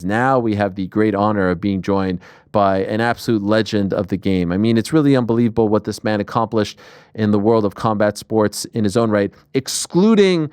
Now we have the great honor of being joined by an absolute legend of the game. I mean, it's really unbelievable what this man accomplished in the world of combat sports in his own right, excluding,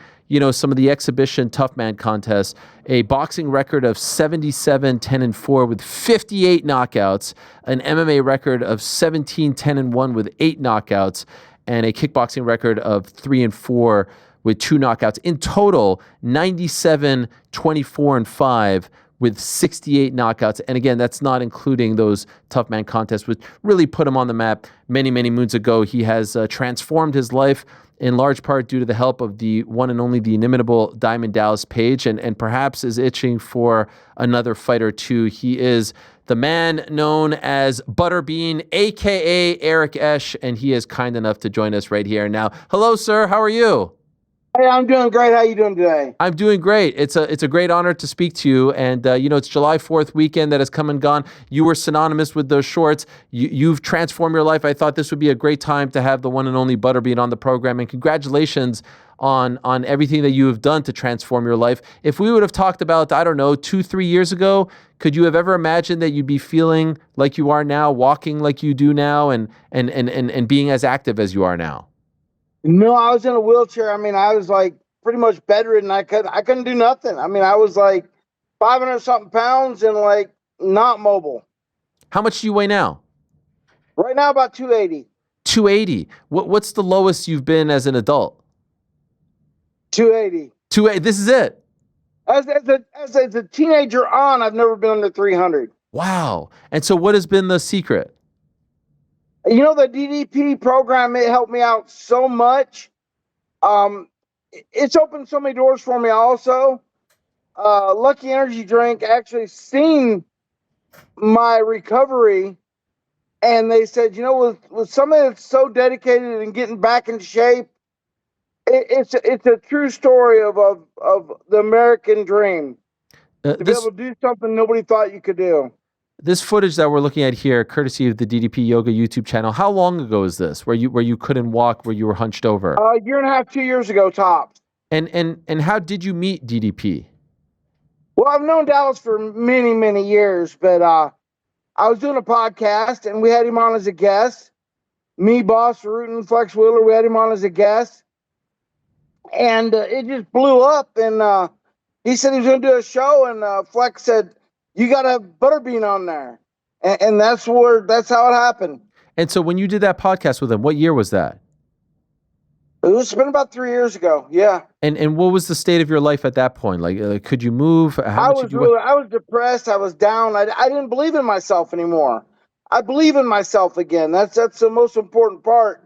some of the exhibition tough man contests, a boxing record of 77, 10, and 4 with 58 knockouts, an MMA record of 17, 10, and 1 with 8 knockouts, and a kickboxing record of 3 and 4 with 2 knockouts. In total, 97, 24, and 5 with 68 knockouts. And again, that's not including those tough man contests, which really put him on the map many, many moons ago. He has transformed his life in large part due to the help of the one and only, the inimitable Diamond Dallas Page, and perhaps is itching for another fight or two. He is the man known as Butterbean, a.k.a. Eric Esch, and he is kind enough to join us right here now. Hello, sir. How are you? Hey, I'm doing great. How you doing today? I'm doing great. It's a great honor to speak to you. And, it's July 4th weekend that has come and gone. You were synonymous with those shorts. You've transformed your life. I thought this would be a great time to have the one and only Butterbean on the program. And congratulations on everything that you have done to transform your life. If we would have talked about, 2-3 years ago, could you have ever imagined that you'd be feeling like you are now, walking like you do now, and being as active as you are now? No, I was in a wheelchair. I mean, I was like pretty much bedridden. I couldn't do nothing. I mean, I was like 500 something pounds and like not mobile. How much do you weigh now? Right now, about 280. 280. What's the lowest you've been as an adult? 280. 280. This is it. As a teenager on, I've never been under 300. Wow. And so what has been the secret? The DDP program, it helped me out so much. It's opened so many doors for me also. Lucky Energy Drink actually seen my recovery, and they said, with somebody that's so dedicated and getting back in shape, it's a true story of the American dream. To be able to do something nobody thought you could do. This footage that we're looking at here, courtesy of the DDP Yoga YouTube channel, how long ago is this? Where you couldn't walk, where you were hunched over? A year and a half, 2 years ago, tops. And how did you meet DDP? Well, I've known Dallas for many, many years, but I was doing a podcast and we had him on as a guest. Me, Boss, Rootin, Flex Wheeler, we had him on as a guest. And it just blew up. And he said he was going to do a show, and Flex said, "You got a Butterbean on there." And that's how it happened. And so when you did that podcast with him, what year was that? It's been about 3 years ago. Yeah. And what was the state of your life at that point? Like, could you move? I was depressed. I was down. I didn't believe in myself anymore. I believe in myself again. That's the most important part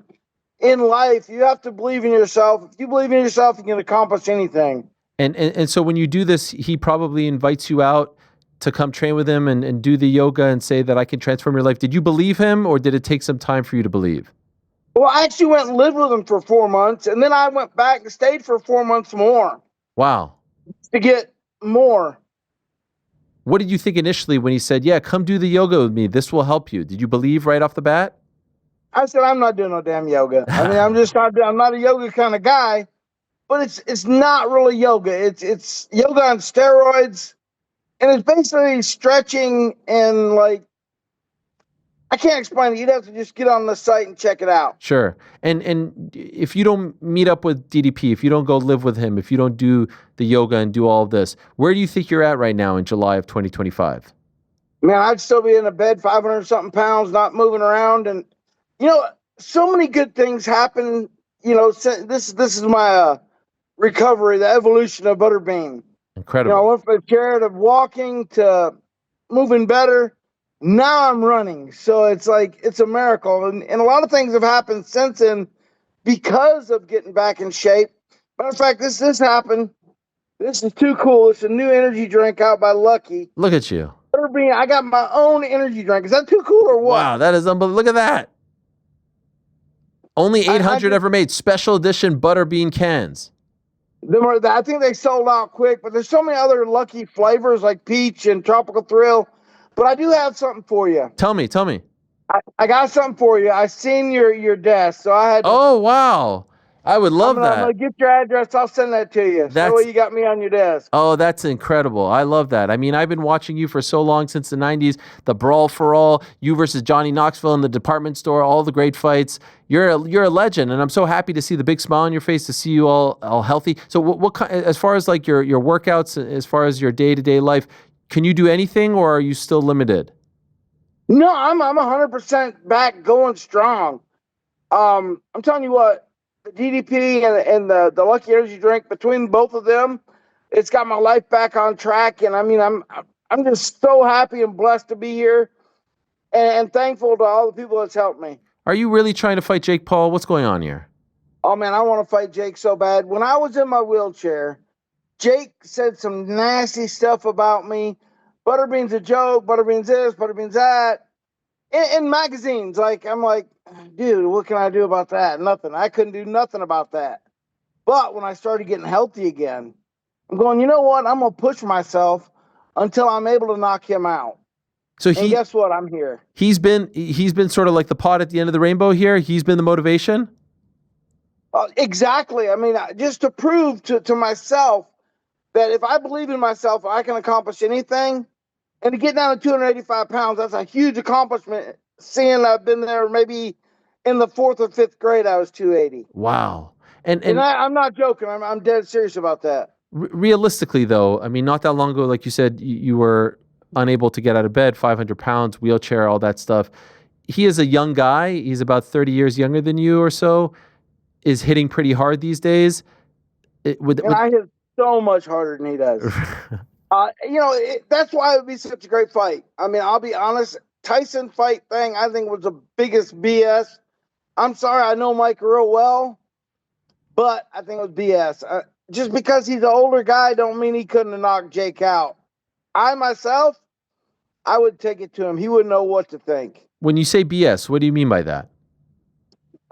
in life. You have to believe in yourself. If you believe in yourself, you can accomplish anything. And so when you do this, he probably invites you out to come train with him and do the yoga and say that I can transform your life. Did you believe him, or did it take some time for you to believe? Well, I actually went and lived with him for 4 months, and then I went back and stayed for 4 months more. Wow. To get more. What did you think initially when he said, "Yeah, come do the yoga with me. This will help you"? Did you believe right off the bat? I said, I'm not doing no damn yoga. I mean, I'm not a yoga kind of guy, but it's not really yoga. It's yoga on steroids. And it's basically stretching and like, I can't explain it. You'd have to just get on the site and check it out. Sure. And if you don't meet up with DDP, if you don't go live with him, if you don't do the yoga and do all of this, where do you think you're at right now in July of 2025? Man, I'd still be in a bed, 500 something pounds, not moving around. And, so many good things happen. This is my recovery, the evolution of Butterbean. Incredible. I went from a chair to walking to moving better. Now I'm running. So it's like, it's a miracle. And a lot of things have happened since then because of getting back in shape. Matter of fact, this happened. This is too cool. It's a new energy drink out by Lucky. Look at you. Butterbean, I got my own energy drink. Is that too cool or what? Wow, that is unbelievable. Look at that. Only 800 ever made. Special edition Butterbean cans. I think they sold out quick, but there's so many other Lucky flavors like peach and tropical thrill. But I do have something for you. Tell me. I got something for you. I seen your desk, so I had. Oh wow! I would I'm love gonna that. get your address. I'll send that to you. So that way That's you got me on your desk. Oh, that's incredible. I love that. I mean, I've been watching you for so long, since the 90s, the Brawl for All, you versus Johnny Knoxville in the department store, all the great fights. You're a legend, and I'm so happy to see the big smile on your face, to see you all healthy. So as far as like your workouts, as far as your day-to-day life, can you do anything, or are you still limited? No, I'm 100% back, going strong. I'm telling you what, the DDP and the Lucky Energy drink, between both of them, it's got my life back on track. And I mean, I'm just so happy and blessed to be here, and thankful to all the people that's helped me. Are you really trying to fight Jake Paul? What's going on here? Oh man, I want to fight Jake so bad. When I was in my wheelchair, Jake said some nasty stuff about me. Butterbean's a joke. Butterbean's this. Butterbean's that. In magazines, like, I'm like, dude, what can I do about that? Nothing. I couldn't do nothing about that. But when I started getting healthy again, I'm going, you know what? I'm gonna push myself until I'm able to knock him out. So And guess what? I'm here. he's been sort of like the pot at the end of the rainbow here. He's been the motivation. Exactly. I mean, just to prove to myself that if I believe in myself, I can accomplish anything. And to get down to 285 pounds, that's a huge accomplishment. Seeing I've been there maybe in the 4th or 5th grade, I was 280. Wow. And I'm not joking. I'm dead serious about that. Realistically, though, I mean, not that long ago, like you said, you were unable to get out of bed, 500 pounds, wheelchair, all that stuff. He is a young guy. He's about 30 years younger than you or so, is hitting pretty hard these days. I hit so much harder than he does. That's why it would be such a great fight. I mean, I'll be honest, Tyson fight thing, I think, was the biggest BS. I'm sorry, I know Mike real well, but I think it was BS. Just because he's an older guy don't mean he couldn't have knocked Jake out. I would take it to him. He wouldn't know what to think. When you say BS, what do you mean by that?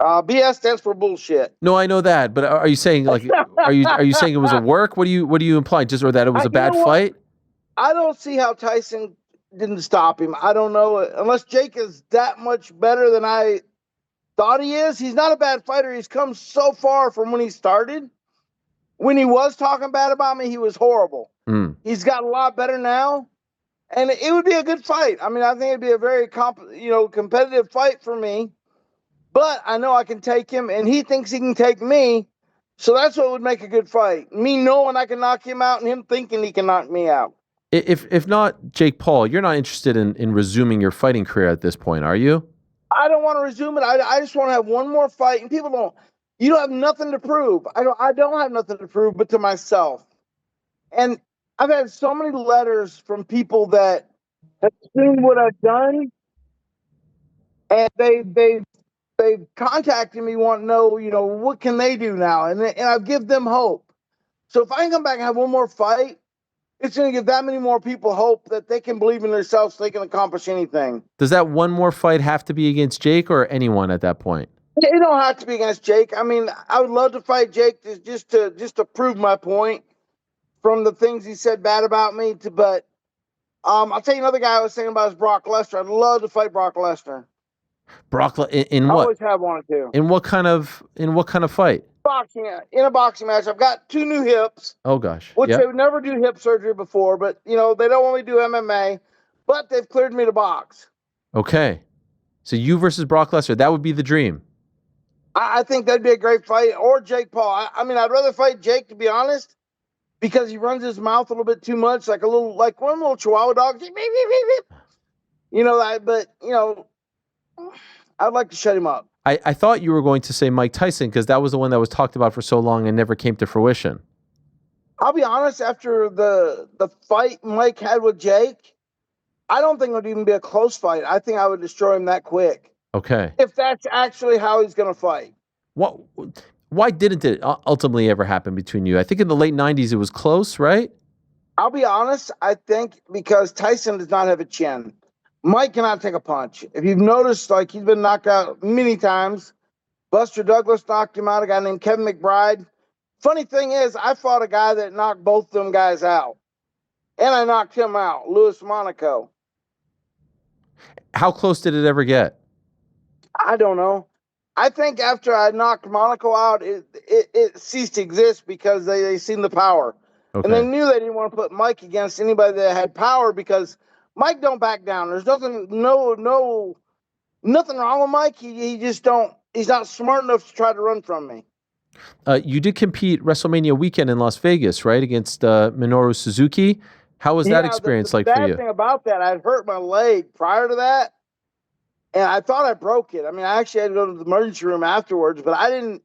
BS stands for bullshit. No, I know that, but are you saying are you saying it was a work? What do you imply? Just, or that it was a bad fight? I don't see how Tyson didn't stop him. I don't know, unless Jake is that much better than I thought he is. He's not a bad fighter. He's come so far from when he started. When he was talking bad about me, he was horrible. He's got a lot better now, and it would be a good fight. I mean, I think it'd be a very competitive fight for me. But I know I can take him, and he thinks he can take me. So that's what would make a good fight. Me knowing I can knock him out, and him thinking he can knock me out. If not Jake Paul, you're not interested in resuming your fighting career at this point, are you? I don't want to resume it. I just want to have one more fight. And people you don't have nothing to prove. I don't have nothing to prove but to myself. And I've had so many letters from people that have seen what I've done, and they've contacted me, want to know, what can they do now? And I've given them hope. So if I can come back and have one more fight, it's going to give that many more people hope that they can believe in themselves, so they can accomplish anything. Does that one more fight have to be against Jake or anyone at that point? It don't have to be against Jake. I mean, I would love to fight Jake just to prove my point from the things he said bad about me. But I'll tell you another guy I was thinking about is Brock Lesnar. I'd love to fight Brock Lesnar. In what? I always have wanted to. In what kind of fight? Boxing, in a boxing match. I've got 2 new hips. Oh gosh. Which they would never do hip surgery before, but they don't only do MMA, but they've cleared me to box. Okay. So you versus Brock Lesnar, that would be the dream. I think that'd be a great fight. Or Jake Paul. I mean, I'd rather fight Jake, to be honest, because he runs his mouth a little bit too much, like one little Chihuahua dog. I'd like to shut him up. I thought you were going to say Mike Tyson, because that was the one that was talked about for so long and never came to fruition. I'll be honest, after the fight Mike had with Jake, I don't think it would even be a close fight. I think I would destroy him that quick. Okay. If that's actually how he's going to fight. Why didn't it ultimately ever happen between you? I think in the late 90s it was close, right? I'll be honest, I think because Tyson does not have a chin. Mike cannot take a punch. If you've noticed, like, he's been knocked out many times. Buster Douglas knocked him out, a guy named Kevin McBride. Funny thing is, I fought a guy that knocked both of them guys out. And I knocked him out, Louis Monaco. How close did it ever get? I don't know. I think after I knocked Monaco out, it ceased to exist because they seen the power. And they Okay. knew they didn't want to put Mike against anybody that had power because Mike don't back down. There's nothing wrong with Mike. He just don't. He's not smart enough to try to run from me. You did compete WrestleMania weekend in Las Vegas, right, against Minoru Suzuki. How was that experience The like for bad you? thing about that, I'd hurt my leg prior to that, and I thought I broke it. I mean, I actually had to go to the emergency room afterwards, but I didn't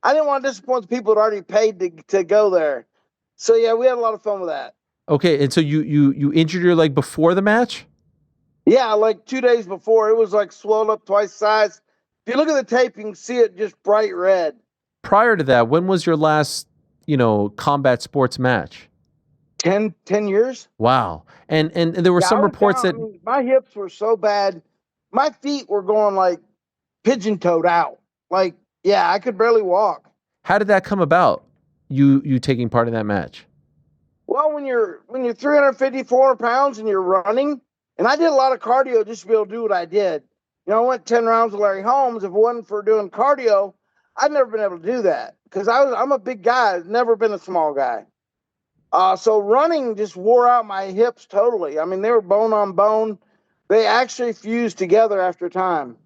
want to disappoint the people that already paid to go there. So yeah, we had a lot of fun with that. Okay, and so you injured your leg before the match? Yeah, like 2 days before, it was like swelled up twice the size. If you look at the tape, you can see it just bright red. Prior to that, when was your last, combat sports match? 10 years. Wow. And there were Yeah, some reports that my hips were so bad. My feet were going like pigeon-toed out. Like, yeah, I could barely walk. how did that come about? You taking part in that match? Well, when you're 350, 400 pounds and you're running, and I did a lot of cardio just to be able to do what I did. I went 10 rounds with Larry Holmes. If it wasn't for doing cardio, I'd never been able to do that because I'm a big guy. I've never been a small guy. So running just wore out my hips totally. I mean, they were bone on bone. They actually fused together after time.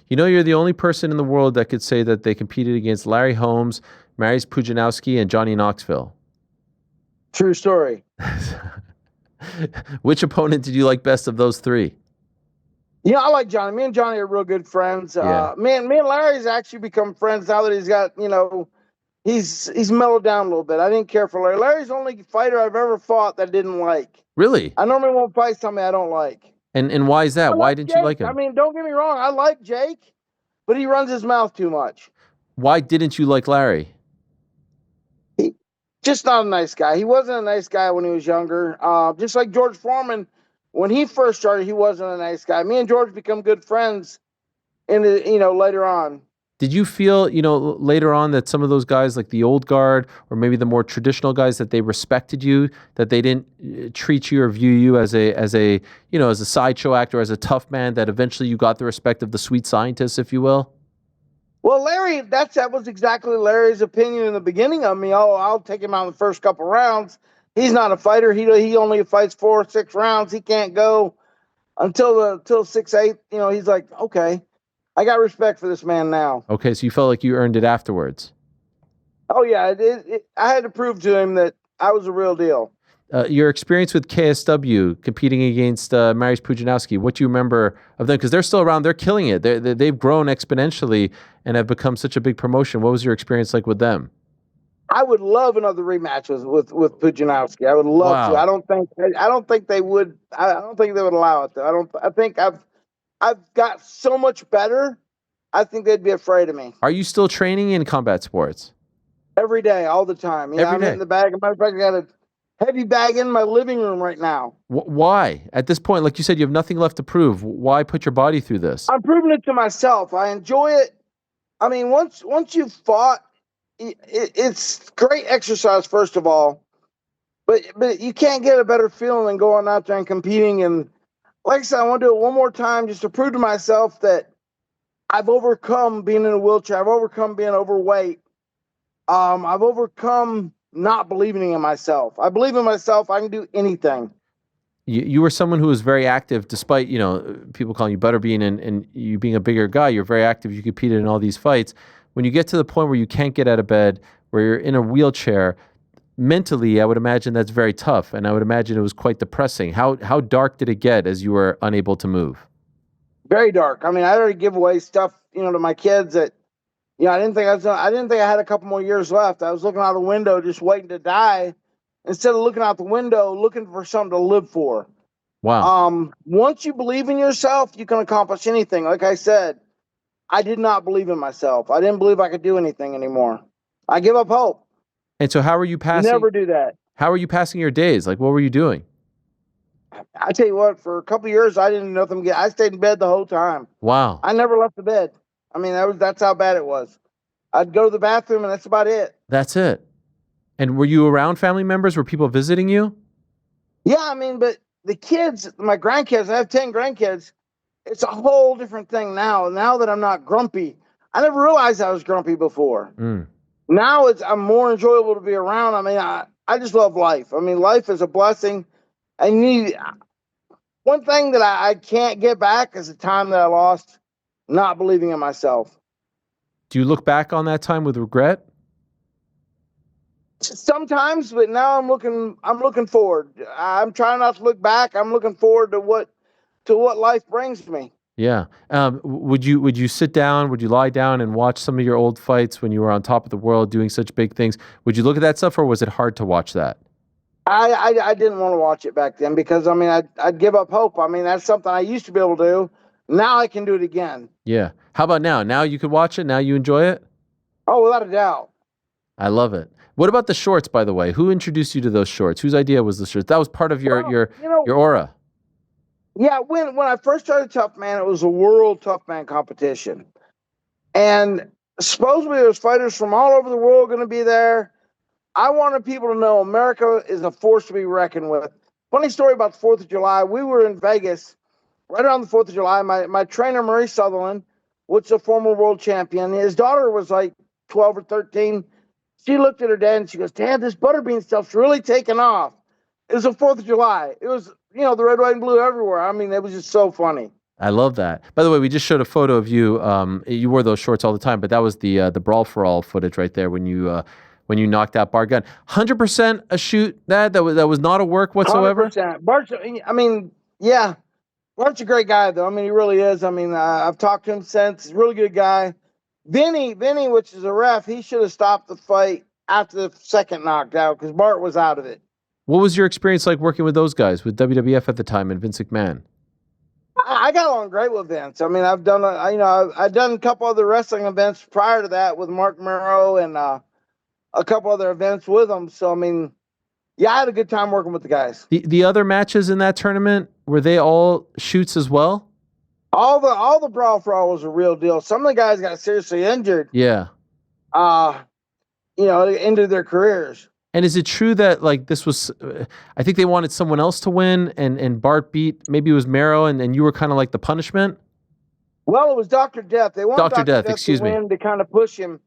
You're the only person in the world that could say that they competed against Larry Holmes, Mariusz Pudzianowski, and Johnny Knoxville. True story. Which opponent did you like best of those three? I like Johnny. Me and Johnny are real good friends. Yeah. Me and Larry's actually become friends now that he's got, he's mellowed down a little bit. I didn't care for Larry. Larry's the only fighter I've ever fought that I didn't like. Really? I normally won't fight somebody I don't like. And why is that? Why didn't you like him? I mean, don't get me wrong. I like Jake, but he runs his mouth too much. Why didn't you like Larry? Just not a nice guy. He wasn't a nice guy when he was younger. Just like George Foreman, when he first started, he wasn't a nice guy. Me and George become good friends later on. Did you feel, later on that some of those guys, like the old guard or maybe the more traditional guys, that they respected you, that they didn't treat you or view you as a sideshow actor, as a tough man, that eventually you got the respect of the sweet scientist, if you will? Well, Larry, that was exactly Larry's opinion in the beginning of me. Oh, I'll take him out in the first couple rounds. He's not a fighter. He only fights 4 or 6 rounds. He can't go until 6, 8. He's like, okay, I got respect for this man now. Okay, so you felt like you earned it afterwards. Oh yeah, I had to prove to him that I was a real deal. Your experience with KSW competing against Mariusz Pudzianowski, what do you remember of them? Because they're still around, they're killing it. They've grown exponentially and have become such a big promotion. What was your experience like with them? I would love another rematch with Pudzianowski. I would love to. I don't think they would. I don't think they would allow it though. I think I've got so much better. I think they'd be afraid of me. Are you still training in combat sports? Every day, all the time. I'm day. in the bag. As a matter of fact, I got a heavy bag in my living room right now. Why? At this point, like you said, you have nothing left to prove. Why put your body through this? I'm proving it to myself. I enjoy it. I mean, once you've fought, it's great exercise, first of all. But you can't get a better feeling than going out there and competing. And like I said, I want to do it one more time just to prove to myself that I've overcome being in a wheelchair. I've overcome being overweight. I've overcome not believing in myself. I believe in myself. I can do anything. You were someone who was very active, despite, people calling you Butterbean and you being a bigger guy. You're very active. You competed in all these fights. When you get to the point where you can't get out of bed, where you're in a wheelchair, mentally, I would imagine that's very tough. And I would imagine it was quite depressing. How dark did it get as you were unable to move? Very dark. I mean, I already give away stuff, to my kids that, I didn't think I had a couple more years left. I was looking out the window, just waiting to die, instead of looking out the window, looking for something to live for. Wow. Once you believe in yourself, you can accomplish anything. Like I said, I did not believe in myself. I didn't believe I could do anything anymore. I give up hope. And so how were you passing? Never do that. How were you passing your days? Like, what were you doing? I tell you what, for a couple of years, I didn't know them. I stayed in bed the whole time. Wow. I never left the bed. I mean, that's how bad it was. I'd go to the bathroom, and that's about it. That's it. And were you around family members? Were people visiting you? Yeah, I mean, but the kids, my grandkids, I have 10 grandkids. It's a whole different thing now. Now that I'm not grumpy, I never realized I was grumpy before. Now I'm more enjoyable to be around. I mean, I just love life. I mean, life is a blessing. And one thing that I can't get back is the time that I lost not believing in myself. Do you look back on that time with regret? Sometimes, but now I'm looking forward. I'm trying not to look back. I'm looking forward to what life brings me. Yeah. Would you sit down? Would you lie down and watch some of your old fights when you were on top of the world doing such big things? Would you look at that stuff, or was it hard to watch that? I didn't want to watch it back then because, I mean, I'd give up hope. I mean, that's something I used to be able to do. Now I can do it again. Yeah. How about now? Now you could watch it? Now you enjoy it? Oh, without a doubt. I love it. What about the shorts, by the way? Who introduced you to those shorts? Whose idea was the shorts? That was part of your aura. Yeah, when I first started Tough Man, it was a world Tough Man competition. And supposedly there's fighters from all over the world going to be there. I wanted people to know America is a force to be reckoned with. Funny story about the 4th of July. We were in Vegas right around the 4th of July. My trainer, Murray Sutherland, which is a former world champion, his daughter was like 12 or 13. She looked at her dad and she goes, "Dad, this Butterbean stuff's really taken off." It was the 4th of July. It was, the red, white, and blue everywhere. I mean, it was just so funny. I love that. By the way, we just showed a photo of you. You wore those shorts all the time, but that was the Brawl for All footage right there when you knocked out Bart Gunn. 100% a shoot that was not a work whatsoever? 100%. Bart's, I mean, yeah. Bart's a great guy, though. I mean, he really is. I mean, I've talked to him since. He's a really good guy. Vinny, which is a ref, he should have stopped the fight after the second knockout because Bart was out of it. What was your experience like working with those guys, with WWF at the time and Vince McMahon? I got along great with Vince. I mean, I've done a couple other wrestling events prior to that with Mark Merrow and a couple other events with him. So, I mean, yeah, I had a good time working with the guys. The other matches in that tournament, were they all shoots as well? All the Brawl for All was a real deal. Some of the guys got seriously injured. Yeah. Ended their careers. And is it true that like this was, I think they wanted someone else to win and Bart beat, maybe it was Merrow and you were kind of like the punishment? Well, it was Dr. Death. They wanted Dr. Death, excuse me, to kind of push him.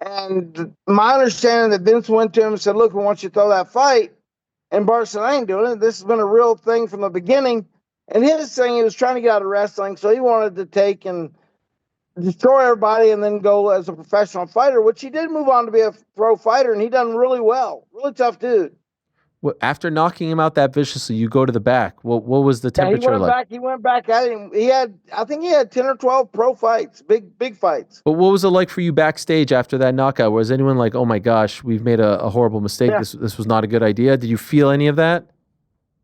And my understanding that Vince went to him and said, "Look, we want you to throw that fight." And Bart said, "I ain't doing it. This has been a real thing from the beginning." And his thing, he was trying to get out of wrestling, so he wanted to take and destroy everybody and then go as a professional fighter, which he did move on to be a pro fighter, and he done really well. Really tough dude. Well, after knocking him out that viciously, you go to the back. What was the temperature like? He went back at him. I think he had 10 or 12 pro fights, big fights. But what was it like for you backstage after that knockout? Was anyone like, "Oh my gosh, we've made a horrible mistake. Yeah. This was not a good idea"? Did you feel any of that?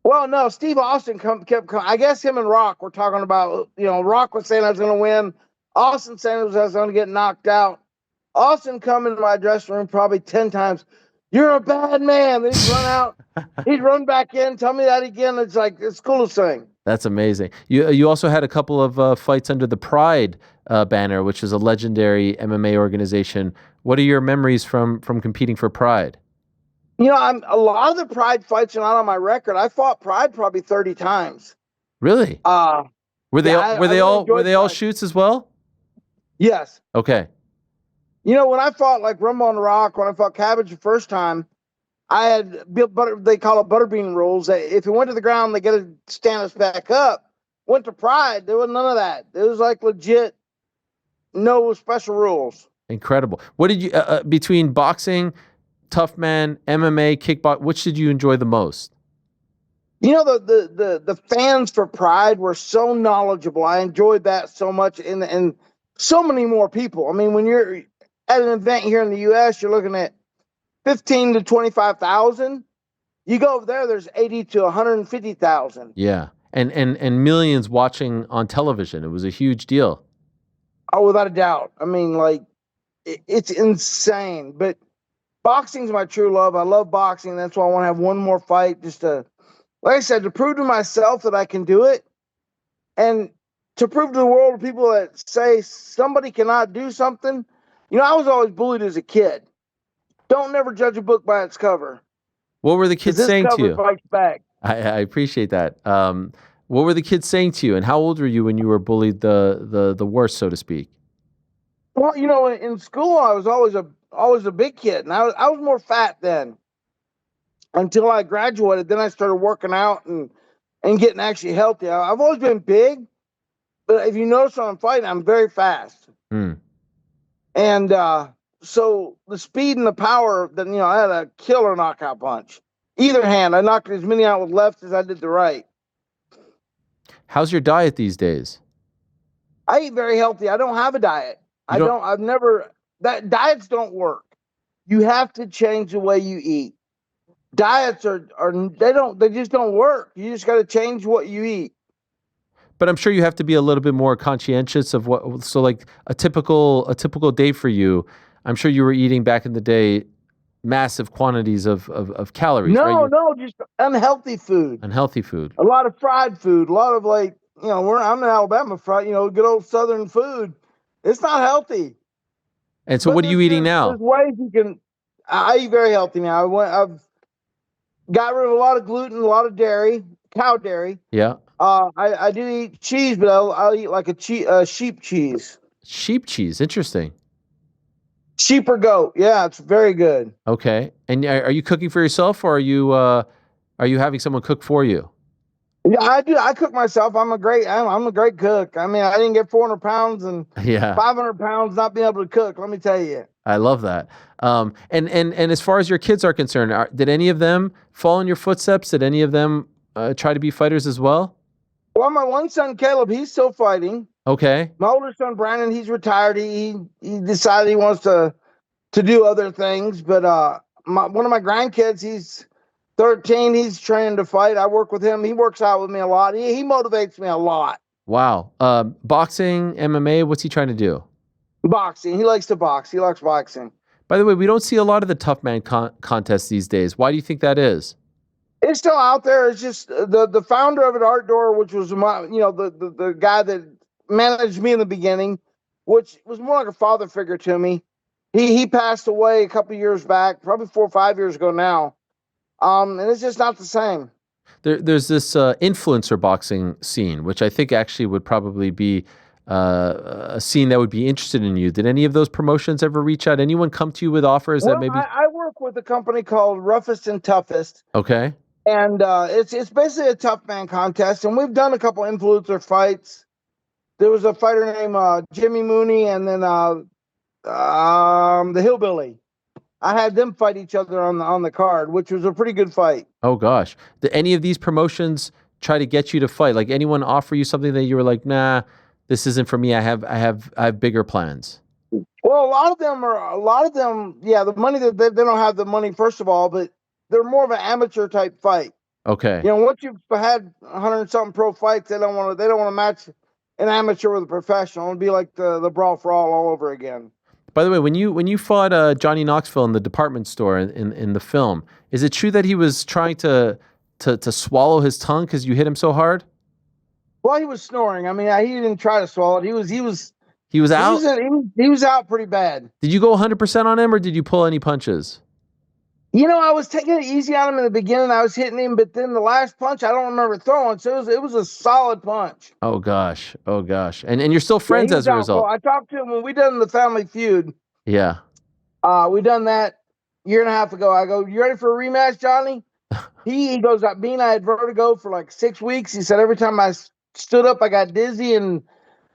Well, no. Steve Austin kept coming. I guess him and Rock were talking about, Rock was saying I was going to win. Austin saying I was going to get knocked out. Austin come into my dressing room probably 10 times. "You're a bad man." Then he'd run out. He'd run back in. Tell me that again. It's like, it's the coolest thing. That's amazing. You also had a couple of fights under the Pride banner, which is a legendary MMA organization. What are your memories from competing for Pride? A lot of the Pride fights are not on my record. I fought Pride probably 30 times. Really? Were they all shoots as well? Yes. Okay. When I fought like Rumble on the Rock, when I fought Cabbage the first time, I had they call it Butterbean rules. If it went to the ground, they got to stand us back up. Went to Pride, there was none of that. It was like legit, no special rules. Incredible. What did you between boxing, Tough Man, MMA, kickbox? Which did you enjoy the most? The fans for Pride were so knowledgeable. I enjoyed that so much, and so many more people. I mean, when you're at an event here in the U.S., you're looking at 15 to 25,000. You go over there, there's 80 to 150,000. Yeah, and millions watching on television. It was a huge deal. Oh, without a doubt. I mean, like, it's insane. But boxing's my true love. I love boxing. That's why I want to have one more fight, just to, like I said, to prove to myself that I can do it, and to prove to the world, of people that say somebody cannot do something. I was always bullied as a kid. Don't never judge a book by its cover. What were the kids saying to you? Fights back. I appreciate that. What were the kids saying to you, and how old were you when you were bullied the worst, so to speak? Well, in school I was always a big kid, and I was more fat then until I graduated. Then I started working out and getting actually healthy. I've always been big, but if you notice when I'm fighting, I'm very fast. Hmm. And so the speed and the power, that I had a killer knockout punch. Either hand, I knocked as many out with left as I did the right. How's your diet these days? I eat very healthy. I don't have a diet. You don't. I've never, that diets don't work. You have to change the way you eat. Diets they just don't work. You just got to change what you eat. But I'm sure you have to be a little bit more conscientious of what. So, like a typical day for you, I'm sure you were eating back in the day massive quantities of calories, right? No, just unhealthy food. Unhealthy food. A lot of fried food. A lot of I'm in Alabama, fried. Good old Southern food. It's not healthy. And so, But what are you eating now? There's ways you can. I eat very healthy now. I've got rid of a lot of gluten, a lot of dairy, cow dairy. Yeah. I do eat cheese, but I'll eat like a sheep cheese. Sheep cheese. Interesting. Sheep or goat. Yeah, it's very good. Okay. And are you cooking for yourself, or are you having someone cook for you? Yeah, I do. I cook myself. I'm a great cook. I mean, I didn't get 400 pounds and Yeah. 500 pounds not being able to cook. Let me tell you. I love that. And as far as your kids are concerned, did any of them fall in your footsteps? Did any of them try to be fighters as well? Well, my one son, Caleb, he's still fighting. Okay. My older son, Brandon, he's retired. He decided he wants to do other things. But one of my grandkids, he's 13. He's training to fight. I work with him. He works out with me a lot. He motivates me a lot. Wow. Boxing, MMA, what's he trying to do? Boxing. He likes to box. He likes boxing. By the way, we don't see a lot of the tough man contests these days. Why do you think that is? It's still out there. It's just the founder of it, Art Door, which was the guy that managed me in the beginning, which was more like a father figure to me. He passed away a couple years back, probably 4 or 5 years ago now. And it's just not the same. There's this influencer boxing scene, which I think actually would probably be a scene that would be interested in you. Did any of those promotions ever reach out? Anyone come to you with offers that maybe? I work with a company called Roughest and Toughest. Okay. And it's basically a tough man contest. And we've done a couple influencer fights. There was a fighter named Jimmy Mooney, and then the Hillbilly. I had them fight each other on the card, which was a pretty good fight. Oh gosh. Did any of these promotions try to get you to fight? Like anyone offer you something that you were like, nah, this isn't for me. I have bigger plans. Well, a lot of them, yeah, the money that they don't have the money, first of all, but they're more of an amateur type fight. Okay. Once you've had 100 something pro fights, they don't want to match an amateur with a professional. It'd be like the brawl for all over again. By the way, when you fought Johnny Knoxville in the department store in the film, is it true that he was trying to swallow his tongue because you hit him so hard? Well, he was snoring. I mean, he didn't try to swallow it. He was out. He was out pretty bad. Did you go 100% on him, or did you pull any punches? I was taking it easy on him in the beginning. I was hitting him, but then the last punch, I don't remember throwing. So it was a solid punch. Oh gosh. And you're still friends as a result. Well, I talked to him when we done the Family Feud. Yeah. We done that a year and a half ago. I go, "You ready for a rematch, Johnny?" He goes, I had vertigo for like 6 weeks. He said every time I stood up, I got dizzy and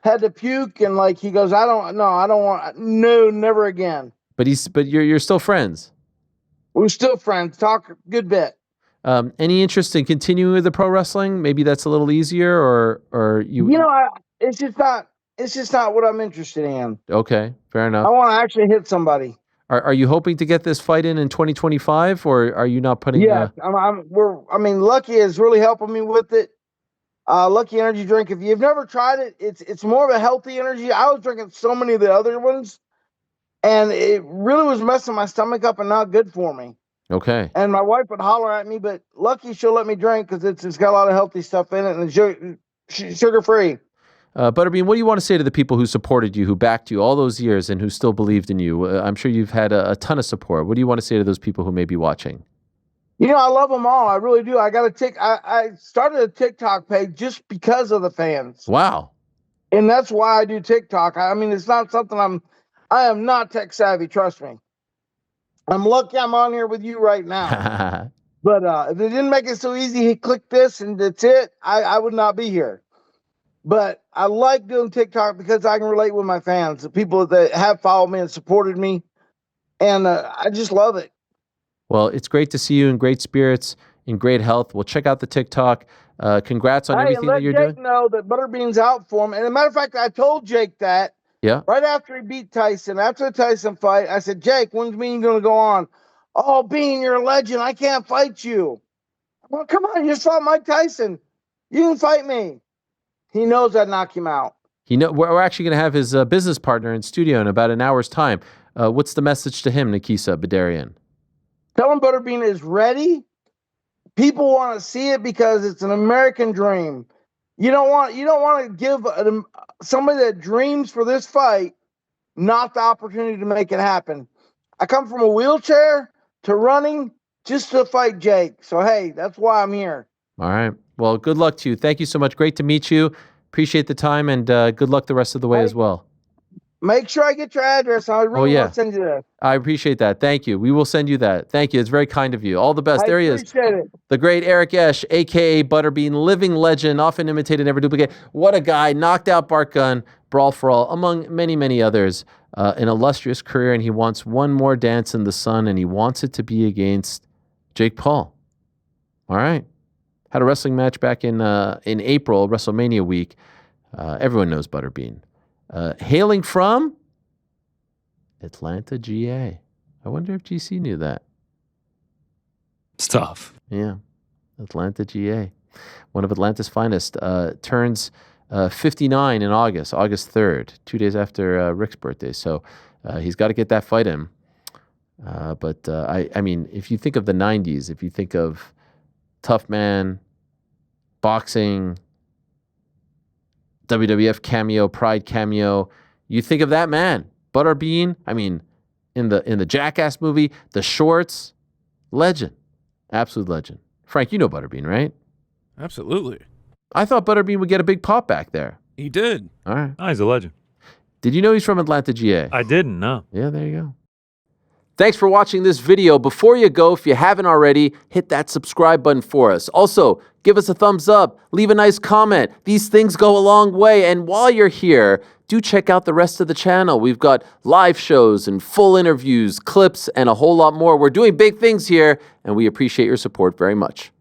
had to puke. And he goes, I don't want, no, never again. But you're still friends. We're still friends. Talk a good bit. Any interest in continuing with the pro wrestling? Maybe that's a little easier, or you. It's just not what I'm interested in. Okay, fair enough. I want to actually hit somebody. Are you hoping to get this fight in 2025, or are you not putting? Yeah, Lucky is really helping me with it. Lucky energy drink. If you've never tried it, it's more of a healthy energy. I was drinking so many of the other ones, and it really was messing my stomach up and not good for me. Okay. And my wife would holler at me, but Lucky, she'll let me drink because it's got a lot of healthy stuff in it and it's sugar free. Butterbean, what do you want to say to the people who supported you, who backed you all those years, and who still believed in you? I'm sure you've had a ton of support. What do you want to say to those people who may be watching? I love them all. I really do. I started a TikTok page just because of the fans. Wow. And that's why I do TikTok. I mean, it's not something I'm I am not tech savvy, trust me. I'm lucky I'm on here with you right now. But if they didn't make it so easy, he clicked this and that's it, I would not be here. But I like doing TikTok because I can relate with my fans, the people that have followed me and supported me. And I just love it. Well, it's great to see you in great spirits, in great health. We'll check out the TikTok. Congrats on everything that you're Jake doing. know that Butterbean's out for him. And as a matter of fact, I told Jake that Yeah. right after he beat Tyson, after the Tyson fight. I said, Jake, when's Bean going to go on? Oh, Bean, you're a legend. I can't fight you. Well, come on, you just fought Mike Tyson. You can fight me. He knows I'd knock him out. We're actually going to have his business partner in studio in about an hour's time. What's the message to him, Nikisa Badarian? Tell him Butterbean is ready. People want to see it because it's an American dream. You don't want to give somebody that dreams for this fight not the opportunity to make it happen. I come from a wheelchair to running just to fight Jake. So, hey, that's why I'm here. All right. Well, good luck to you. Thank you so much. Great to meet you. Appreciate the time, and good luck the rest of the way as well. Make sure I get your address. I really want to send you that. I appreciate that. Thank you. We will send you that. Thank you. It's very kind of you. All the best. There he is. Appreciate it. The great Eric Esch, a.k.a. Butterbean, living legend, often imitated, never duplicated. What a guy. Knocked out Bart Gunn, Brawl for All, among many, many others. An illustrious career, and he wants one more dance in the sun, and he wants it to be against Jake Paul. All right. Had a wrestling match back in April, WrestleMania week. Everyone knows Butterbean. Hailing from Atlanta, GA. I wonder if GC knew that. It's tough. Yeah. Atlanta, GA. One of Atlanta's finest. Turns 59 in August 3rd, 2 days after Rick's birthday. So he's got to get that fight in. But I mean, if you think of the 90s, if you think of Tough Man, boxing, WWF cameo, Pride cameo, you think of that man, Butterbean. I mean, in the Jackass movie, the shorts, legend, absolute legend. Frank, you know Butterbean, right? Absolutely. I thought Butterbean would get a big pop back there. He did. All right. Oh, he's a legend. Did you know he's from Atlanta, GA? I didn't, no. Yeah, there you go. Thanks for watching this video. Before you go, if you haven't already, hit that subscribe button for us. Also, give us a thumbs up, leave a nice comment. These things go a long way. And while you're here, do check out the rest of the channel. We've got live shows and full interviews, clips, and a whole lot more. We're doing big things here, and we appreciate your support very much.